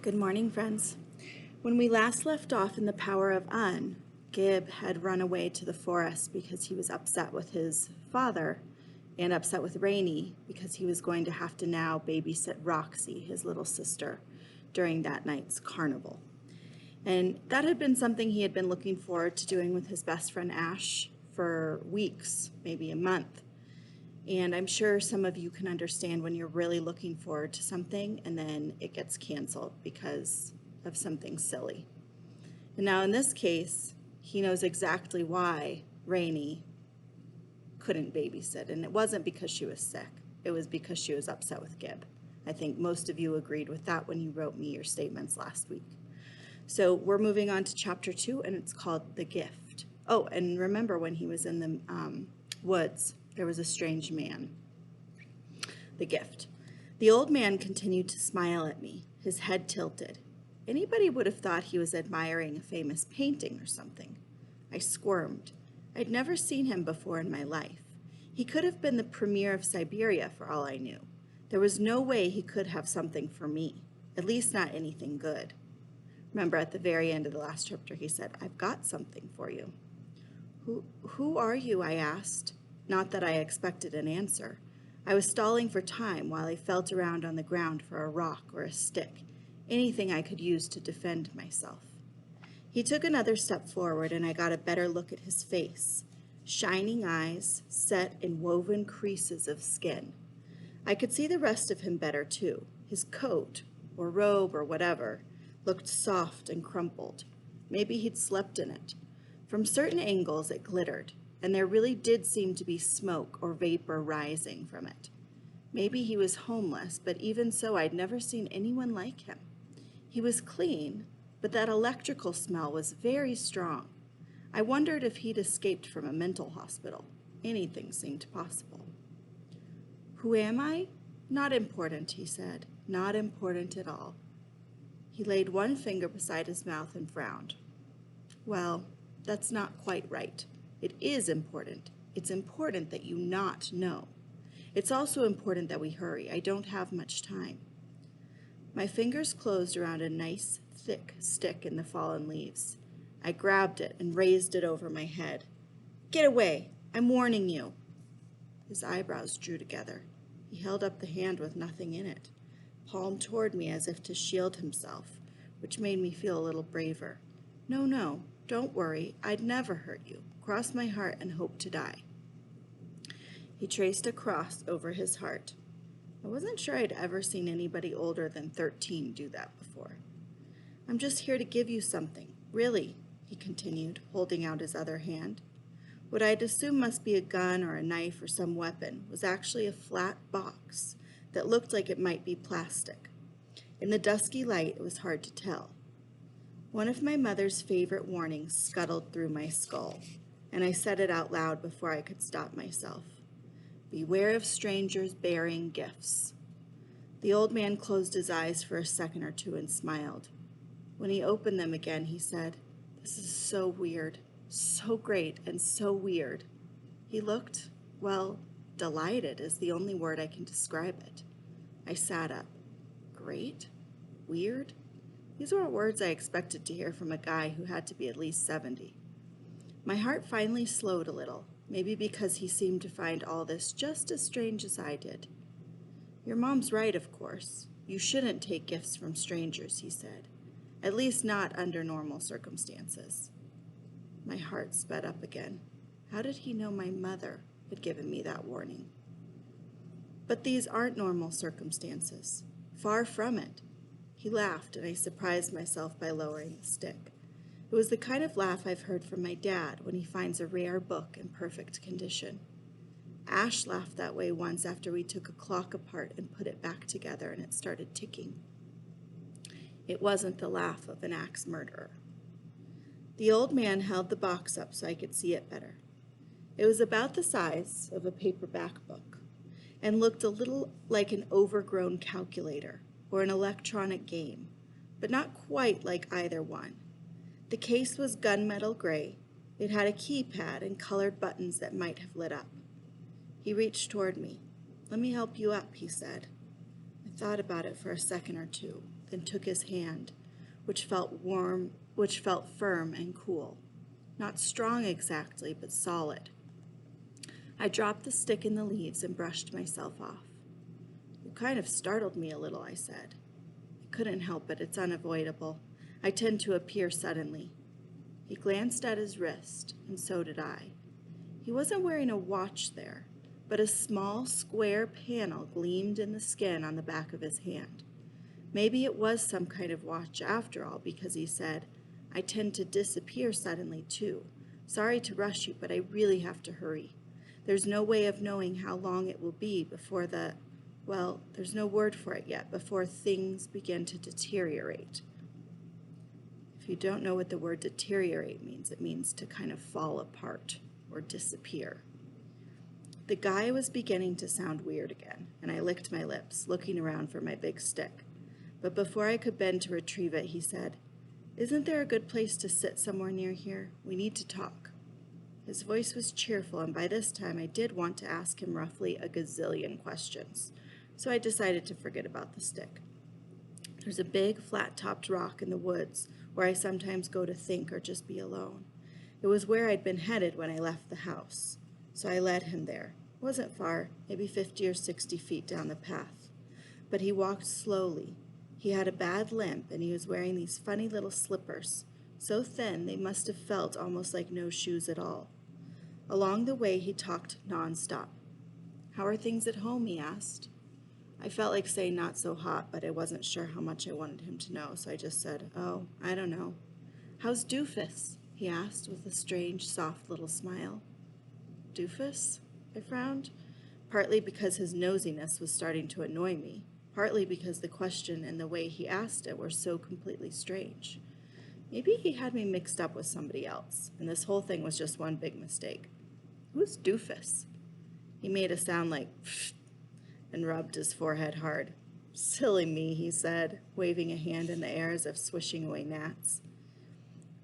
Good morning, friends. When we last left off in the Power of Un, Gib had run away to the forest because he was upset with his father and upset with Rainey because he was going to have to now babysit Roxy, his little sister, during that night's carnival. And that had been something he had been looking forward to doing with his best friend Ash for weeks, maybe a month. And I'm sure some of you can understand when you're really looking forward to something and then it gets canceled because of something silly. And now in this case, he knows exactly why Rainey couldn't babysit. And it wasn't because she was sick. It was because she was upset with Gib. I think most of you agreed with that when you wrote me your statements last week. So we're moving on to chapter 2, and it's called The Gift. Oh, and remember when he was in the woods, there was a strange man. The gift. The old man continued to smile at me, his head tilted. Anybody would have thought he was admiring a famous painting or something. I squirmed. I'd never seen him before in my life. He could have been the premier of Siberia for all I knew. There was no way he could have something for me, at least not anything good. Remember, at the very end of the last chapter, he said, "I've got something for you." Who are you? I asked. Not that I expected an answer. I was stalling for time while I felt around on the ground for a rock or a stick, anything I could use to defend myself. He took another step forward, and I got a better look at his face. Shining eyes, set in woven creases of skin. I could see the rest of him better, too. His coat, or robe, or whatever, looked soft and crumpled. Maybe he'd slept in it. From certain angles it glittered, and there really did seem to be smoke or vapor rising from it. Maybe he was homeless, but even so I'd never seen anyone like him. He was clean, but that electrical smell was very strong. I wondered if he'd escaped from a mental hospital. Anything seemed possible. Who am I? Not important, he said. Not important at all. He laid one finger beside his mouth and frowned. Well, that's not quite right. It is important. It's important that you not know. It's also important that we hurry. I don't have much time. My fingers closed around a nice, thick stick in the fallen leaves. I grabbed it and raised it over my head. Get away! I'm warning you. His eyebrows drew together. He held up the hand with nothing in it, palm toward me as if to shield himself, which made me feel a little braver. No, don't worry. I'd never hurt you. Cross my heart and hope to die. He traced a cross over his heart. I wasn't sure I'd ever seen anybody older than 13 do that before. I'm just here to give you something. Really, he continued, holding out his other hand. What I'd assumed must be a gun or a knife or some weapon was actually a flat box that looked like it might be plastic. In the dusky light, it was hard to tell. One of my mother's favorite warnings scuttled through my skull, and I said it out loud before I could stop myself. Beware of strangers bearing gifts. The old man closed his eyes for a second or two and smiled. When he opened them again, he said, "This is so weird, so great and so weird." He looked, well, delighted is the only word I can describe it. I sat up. Great? Weird? These were words I expected to hear from a guy who had to be at least 70. My heart finally slowed a little, maybe because he seemed to find all this just as strange as I did. Your mom's right, of course. You shouldn't take gifts from strangers, he said. At least not under normal circumstances. My heart sped up again. How did he know my mother had given me that warning? But these aren't normal circumstances. Far from it. He laughed, and I surprised myself by lowering the stick. It was the kind of laugh I've heard from my dad when he finds a rare book in perfect condition. Ash laughed that way once after we took a clock apart and put it back together, and it started ticking. It wasn't the laugh of an axe murderer. The old man held the box up so I could see it better. It was about the size of a paperback book and looked a little like an overgrown calculator or an electronic game, but not quite like either one. The case was gunmetal gray. It had a keypad and colored buttons that might have lit up. He reached toward me. "Let me help you up," he said. I thought about it for a second or two, then took his hand, which felt warm, which felt firm and cool. Not strong exactly, but solid. I dropped the stick in the leaves and brushed myself off. "You kind of startled me a little," I said. "I couldn't help it, it's unavoidable. I tend to appear suddenly." He glanced at his wrist, and so did I. He wasn't wearing a watch there, but a small square panel gleamed in the skin on the back of his hand. Maybe it was some kind of watch after all, because he said, "I tend to disappear suddenly too. Sorry to rush you, but I really have to hurry. There's no way of knowing how long it will be before there's no word for it yet, before things begin to deteriorate." If you don't know what the word deteriorate means, it means to kind of fall apart or disappear. The guy was beginning to sound weird again, and I licked my lips, looking around for my big stick. But before I could bend to retrieve it, he said, "Isn't there a good place to sit somewhere near here? We need to talk." His voice was cheerful, and by this time I did want to ask him roughly a gazillion questions, so I decided to forget about the stick. There's a big, flat-topped rock in the woods where I sometimes go to think or just be alone. It was where I'd been headed when I left the house, so I led him there. It wasn't far, maybe 50 or 60 feet down the path. But he walked slowly. He had a bad limp, and he was wearing these funny little slippers, so thin they must have felt almost like no shoes at all. Along the way, he talked nonstop. "How are things at home?" he asked. I felt like saying not so hot, but I wasn't sure how much I wanted him to know, so I just said, "Oh, I don't know." "How's Doofus?" he asked with a strange, soft little smile. "Doofus?" I frowned, partly because his nosiness was starting to annoy me, partly because the question and the way he asked it were so completely strange. Maybe he had me mixed up with somebody else, and this whole thing was just one big mistake. "Who's Doofus?" He made a sound like pfft and rubbed his forehead hard. "Silly me," he said, waving a hand in the air as if swishing away gnats.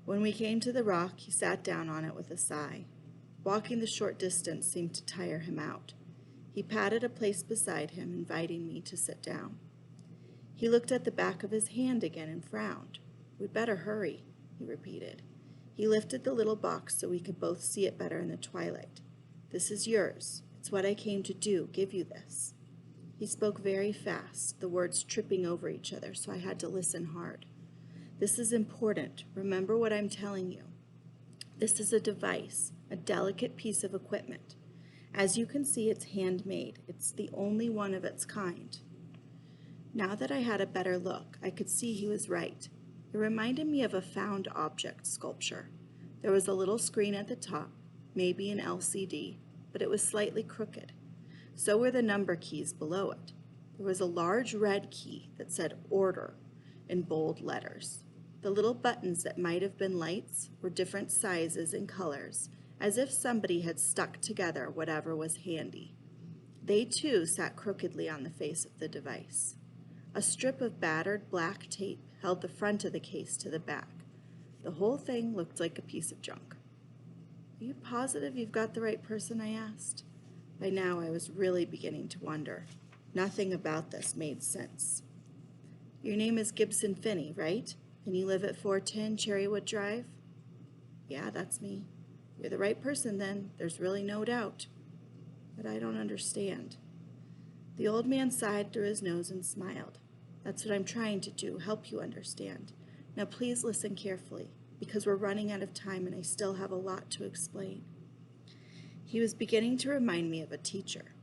When we came to the rock, he sat down on it with a sigh. Walking the short distance seemed to tire him out. He patted a place beside him, inviting me to sit down. He looked at the back of his hand again and frowned. "We'd better hurry," he repeated. He lifted the little box so we could both see it better in the twilight. "This is yours. It's what I came to do, give you this." He spoke very fast, the words tripping over each other, so I had to listen hard. "This is important. Remember what I'm telling you. This is a device, a delicate piece of equipment. As you can see, it's handmade. It's the only one of its kind." Now that I had a better look, I could see he was right. It reminded me of a found object sculpture. There was a little screen at the top, maybe an LCD, but it was slightly crooked. So were the number keys below it. There was a large red key that said "Order" in bold letters. The little buttons that might have been lights were different sizes and colors, as if somebody had stuck together whatever was handy. They too sat crookedly on the face of the device. A strip of battered black tape held the front of the case to the back. The whole thing looked like a piece of junk. "Are you positive you've got the right person?" I asked. By now I was really beginning to wonder. Nothing about this made sense. "Your name is Gibson Finney, right? And you live at 410 Cherrywood Drive?" "Yeah, that's me." "You're the right person then. There's really no doubt." "But I don't understand." The old man sighed through his nose and smiled. "That's what I'm trying to do, help you understand. Now please listen carefully, because we're running out of time and I still have a lot to explain." He was beginning to remind me of a teacher.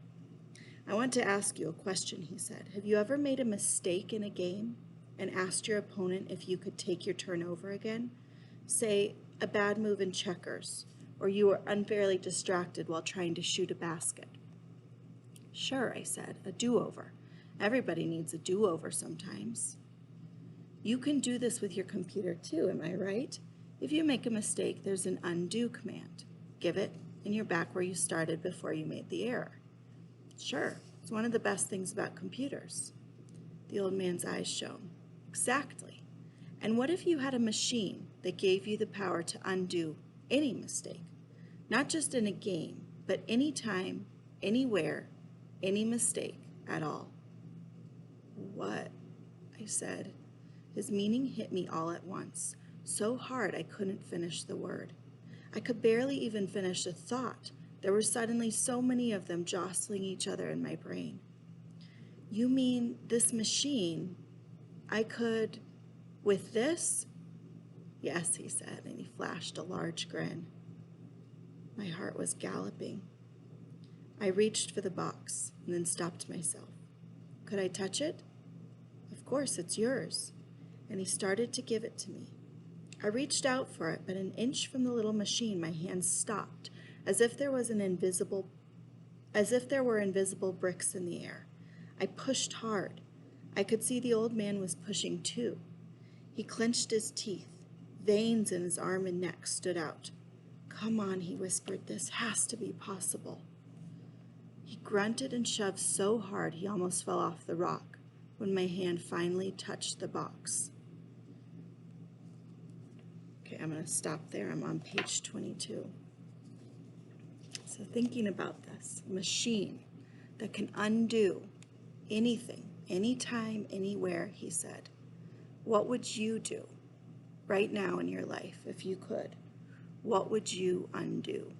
"I want to ask you a question," he said. "Have you ever made a mistake in a game and asked your opponent if you could take your turn over again? Say, a bad move in checkers, or you were unfairly distracted while trying to shoot a basket." "Sure," I said, "a do-over. Everybody needs a do-over sometimes." You can do this with your computer too, am I right? If you make a mistake, there's an undo command. Give it, and you're back where you started before you made the error. "Sure, it's one of the best things about computers." The old man's eyes shone. "Exactly. And what if you had a machine that gave you the power to undo any mistake? Not just in a game, but anytime, anywhere, any mistake at all." What? I said. His meaning hit me all at once, so hard I couldn't finish the word. I could barely even finish a thought. There were suddenly so many of them jostling each other in my brain. You mean this machine? I could, with this? Yes, he said, and he flashed a large grin. My heart was galloping. I reached for the box and then stopped myself. Could I touch it? Of course, it's yours. And he started to give it to me. I reached out for it, but an inch from the little machine, my hand stopped, as if there were invisible bricks in the air. I pushed hard. I could see the old man was pushing too. He clenched his teeth. Veins in his arm and neck stood out. Come on, he whispered. This has to be possible. He grunted and shoved so hard he almost fell off the rock when my hand finally touched the box. Okay, I'm going to stop there. I'm on page 22. So thinking about this, a machine that can undo anything, anytime, anywhere, he said. What would you do right now in your life if you could? What would you undo?